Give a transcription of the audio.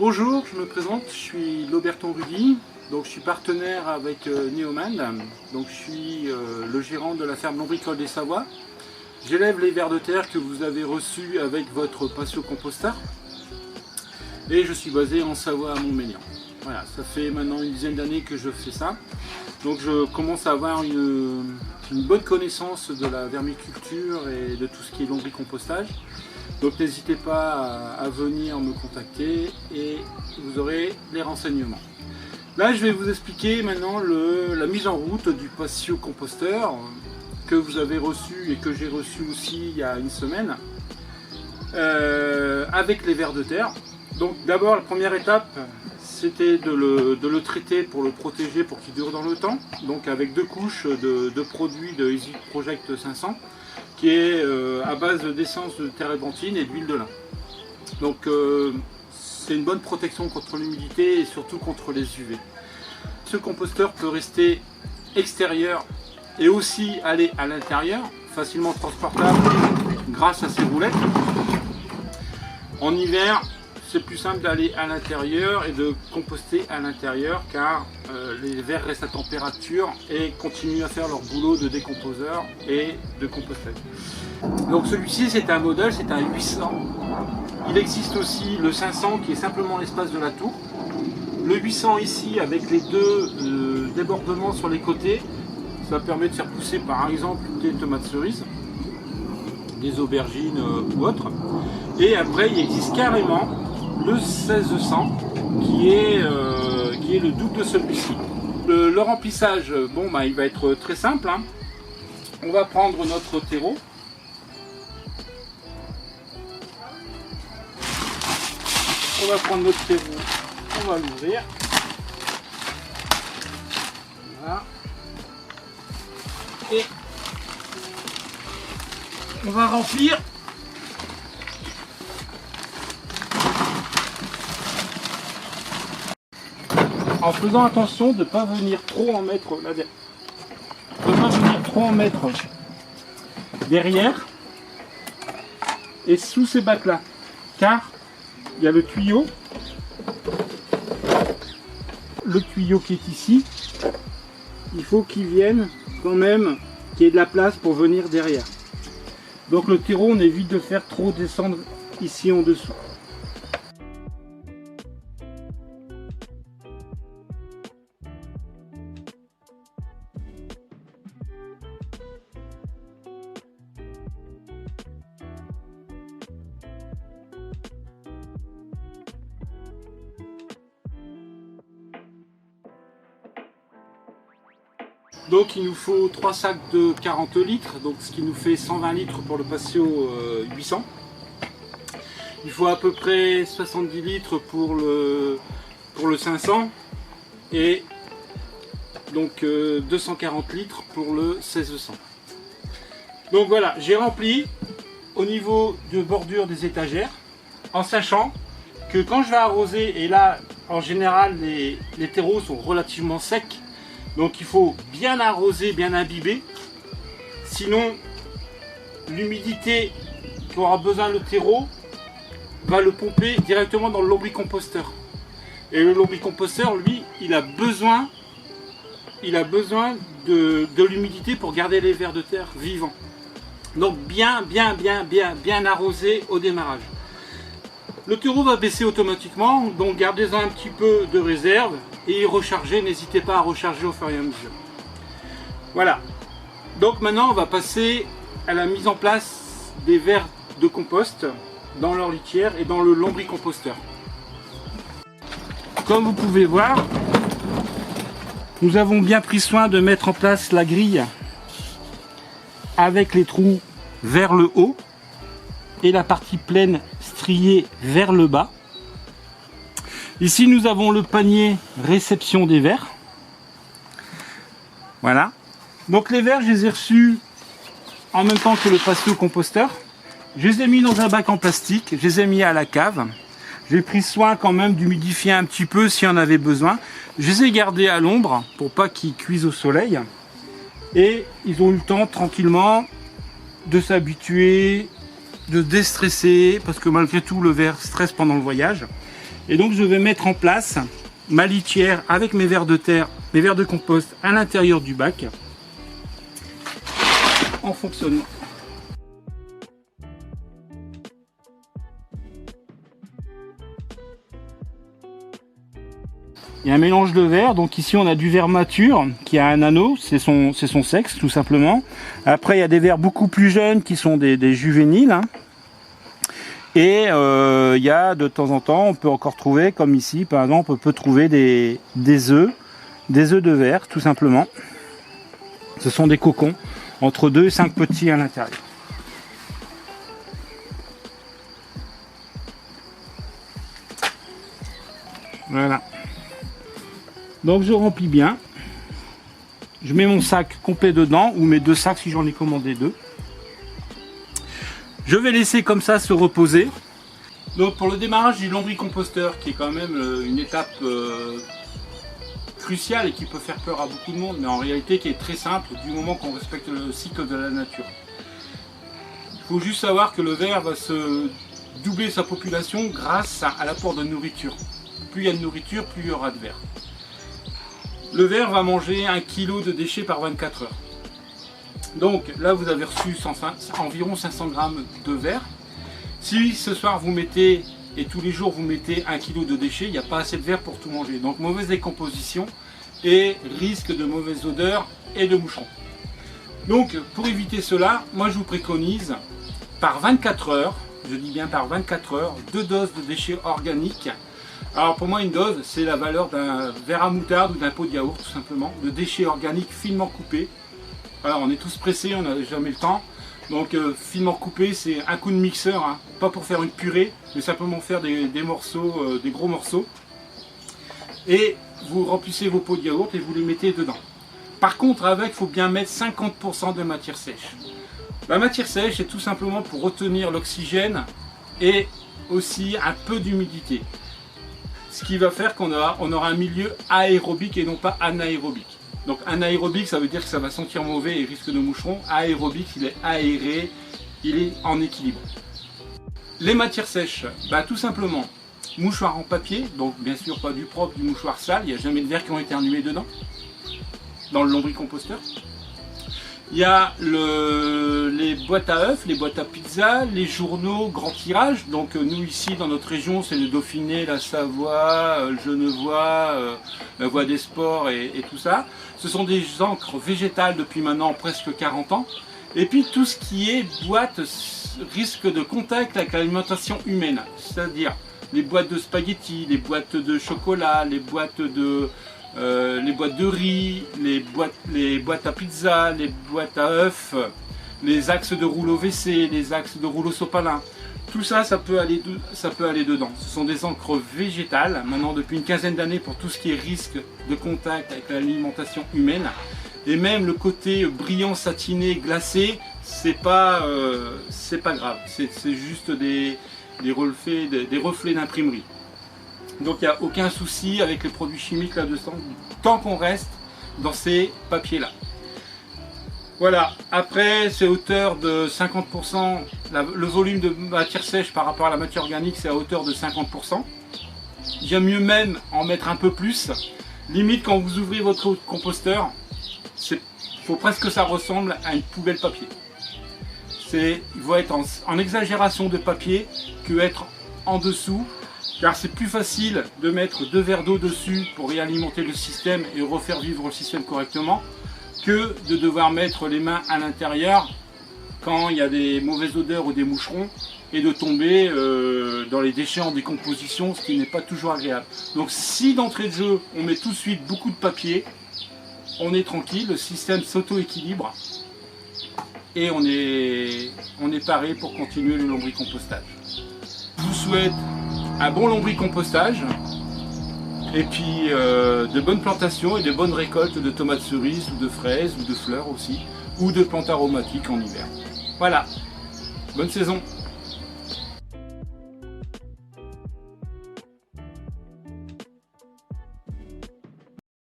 Bonjour, je me présente, je suis Lauberton Rudy, donc je suis partenaire avec Neoman, donc je suis le gérant de la ferme lombricole des Savoies. J'élève les vers de terre que vous avez reçus avec votre patio composteur et je suis basé en Savoie à Montmélian. Voilà, ça fait maintenant une dizaine d'années que je fais ça, donc je commence à avoir une bonne connaissance de la vermiculture et de tout ce qui est lombricompostage. Donc n'hésitez pas à venir me contacter et vous aurez les renseignements. Là je vais vous expliquer maintenant la mise en route du patio composteur que vous avez reçu et que j'ai reçu aussi il y a une semaine avec les vers de terre. Donc d'abord la première étape c'était de le traiter pour le protéger pour qu'il dure dans le temps. Donc avec 2 couches de produits de Easy Project 500 qui est à base d'essence de térébenthine et d'huile de lin. Donc c'est une bonne protection contre l'humidité et surtout contre les UV. Ce composteur peut rester extérieur et aussi aller à l'intérieur, facilement transportable grâce à ses roulettes. En hiver, c'est plus simple d'aller à l'intérieur et de composter à l'intérieur car les vers restent à température et continuent à faire leur boulot de décomposeur et de compostage. Donc celui-ci c'est un modèle, c'est un 800. Il existe aussi le 500 qui est simplement l'espace de la tour. Le 800 ici avec les 2 débordements sur les côtés, ça permet de faire pousser par exemple des tomates cerises, des aubergines ou autres. Et après il existe carrément le 1600 qui est le double de celui-ci. Le remplissage, il va être très simple. On va prendre notre terreau. On va prendre notre terreau, on va l'ouvrir. Voilà. Et on va remplir en faisant attention de ne pas venir trop en mettre derrière et sous ces bacs là, car il y a le tuyau qui est ici, il faut qu'il vienne quand même, qu'il y ait de la place pour venir derrière. Donc le terreau, on évite de faire trop descendre ici en dessous. Donc il nous faut 3 sacs de 40 litres, donc ce qui nous fait 120 litres pour le patio 800. Il faut à peu près 70 litres pour le 500 et donc 240 litres pour le 1600. Donc voilà, j'ai rempli au niveau de bordure des étagères en sachant que quand je vais arroser, et là en général les terreaux sont relativement secs, donc il faut bien arroser, bien imbiber, sinon l'humidité qu'aura besoin le terreau va le pomper directement dans le lombricomposteur. Et le lombricomposteur, lui, il a besoin de l'humidité pour garder les vers de terre vivants. Donc bien arroser au démarrage. Le terreau va baisser automatiquement, donc gardez-en un petit peu de réserve et rechargez, n'hésitez pas à recharger au fur et à mesure. Voilà, donc maintenant on va passer à la mise en place des vers de compost dans leur litière et dans le lombricomposteur. Comme vous pouvez voir, nous avons bien pris soin de mettre en place la grille avec les trous vers le haut et la partie pleine striée vers le bas. Ici nous avons le panier réception des vers. Voilà. Donc les vers, je les ai reçus en même temps que le patio composteur. Je les ai mis dans un bac en plastique, je les ai mis à la cave. J'ai pris soin quand même d'humidifier un petit peu si on avait besoin. Je les ai gardés à l'ombre pour pas qu'ils cuisent au soleil. Et ils ont eu le temps tranquillement de s'habituer, de déstresser, parce que malgré tout le ver stresse pendant le voyage. Et donc je vais mettre en place ma litière avec mes vers de terre, mes vers de compost à l'intérieur du bac en fonctionnement. Il y a un mélange de verre, donc ici on a du verre mature qui a un anneau, c'est son sexe tout simplement. Après il y a des verres beaucoup plus jeunes qui sont des juvéniles. Hein. Et il y a de temps en temps, on peut encore trouver, comme ici par exemple, on peut trouver des œufs de verre tout simplement. Ce sont des cocons, entre 2 et 5 petits à l'intérieur. Voilà. Donc je remplis bien, je mets mon sac complet dedans, ou mes 2 sacs si j'en ai commandé 2. Je vais laisser comme ça se reposer. Donc pour le démarrage du lombricomposteur, qui est quand même une étape cruciale et qui peut faire peur à beaucoup de monde, mais en réalité qui est très simple du moment qu'on respecte le cycle de la nature. Il faut juste savoir que le ver va se doubler sa population grâce à l'apport de nourriture. Plus il y a de nourriture, plus il y aura de ver. Le ver va manger 1 kg de déchets par 24 heures. Donc là vous avez reçu environ 500 grammes de ver. Si ce soir vous mettez, et tous les jours vous mettez 1 kg de déchets, il n'y a pas assez de ver pour tout manger. Donc mauvaise décomposition et risque de mauvaise odeur et de moucherons. Donc pour éviter cela, moi je vous préconise par 24 heures, je dis bien par 24 heures, 2 doses de déchets organiques. Alors pour moi une dose c'est la valeur d'un verre à moutarde ou d'un pot de yaourt tout simplement, de déchets organiques finement coupés. Alors on est tous pressés, on n'a jamais le temps, donc finement coupé c'est un coup de mixeur, hein. Pas pour faire une purée, mais simplement faire des morceaux, des gros morceaux. Et vous remplissez vos pots de yaourt et vous les mettez dedans. Par contre avec il faut bien mettre 50% de matière sèche. La matière sèche c'est tout simplement pour retenir l'oxygène et aussi un peu d'humidité. Ce qui va faire qu'on aura un milieu aérobique et non pas anaérobique. Donc anaérobique, ça veut dire que ça va sentir mauvais et risque de moucheron. Aérobique, il est aéré, il est en équilibre. Les matières sèches, bah, tout simplement, mouchoir en papier, donc bien sûr pas du propre, du mouchoir sale, il n'y a jamais de verre qui ont été éternués dedans, dans le lombricomposteur. Il y a les boîtes à œufs, les boîtes à pizza, les journaux grand tirage. Donc nous ici dans notre région c'est le Dauphiné, la Savoie, Genevois, la Voie des Sports et tout ça. Ce sont des encres végétales depuis maintenant presque 40 ans. Et puis tout ce qui est boîte risque de contact avec l'alimentation humaine. C'est-à-dire les boîtes de spaghettis, les boîtes de chocolat, les boîtes de riz, les boîtes à pizza, les boîtes à œufs, les axes de rouleau WC, les axes de rouleau sopalin. Tout ça, ça peut aller dedans. Ce sont des encres végétales, maintenant depuis une quinzaine d'années pour tout ce qui est risque de contact avec l'alimentation humaine. Et même le côté brillant, satiné, glacé, c'est pas grave. C'est juste des reflets d'imprimerie. Donc il n'y a aucun souci avec les produits chimiques là-dedans, tant qu'on reste dans ces papiers-là. Voilà, après c'est hauteur de 50%, le volume de matière sèche par rapport à la matière organique c'est à hauteur de 50%. J'aime mieux même en mettre un peu plus. Limite quand vous ouvrez votre composteur, il faut presque que ça ressemble à une poubelle papier. Il faut être en exagération de papier que être en dessous. Car c'est plus facile de mettre 2 verres d'eau dessus pour réalimenter le système et refaire vivre le système correctement que de devoir mettre les mains à l'intérieur quand il y a des mauvaises odeurs ou des moucherons et de tomber dans les déchets en décomposition, ce qui n'est pas toujours agréable. Donc si d'entrée de jeu on met tout de suite beaucoup de papier, on est tranquille, le système s'auto-équilibre et on est paré pour continuer le lombricompostage. Je vous souhaite un bon lombricompostage et puis de bonnes plantations et de bonnes récoltes de tomates cerises ou de fraises ou de fleurs aussi ou de plantes aromatiques en hiver. Voilà, bonne saison.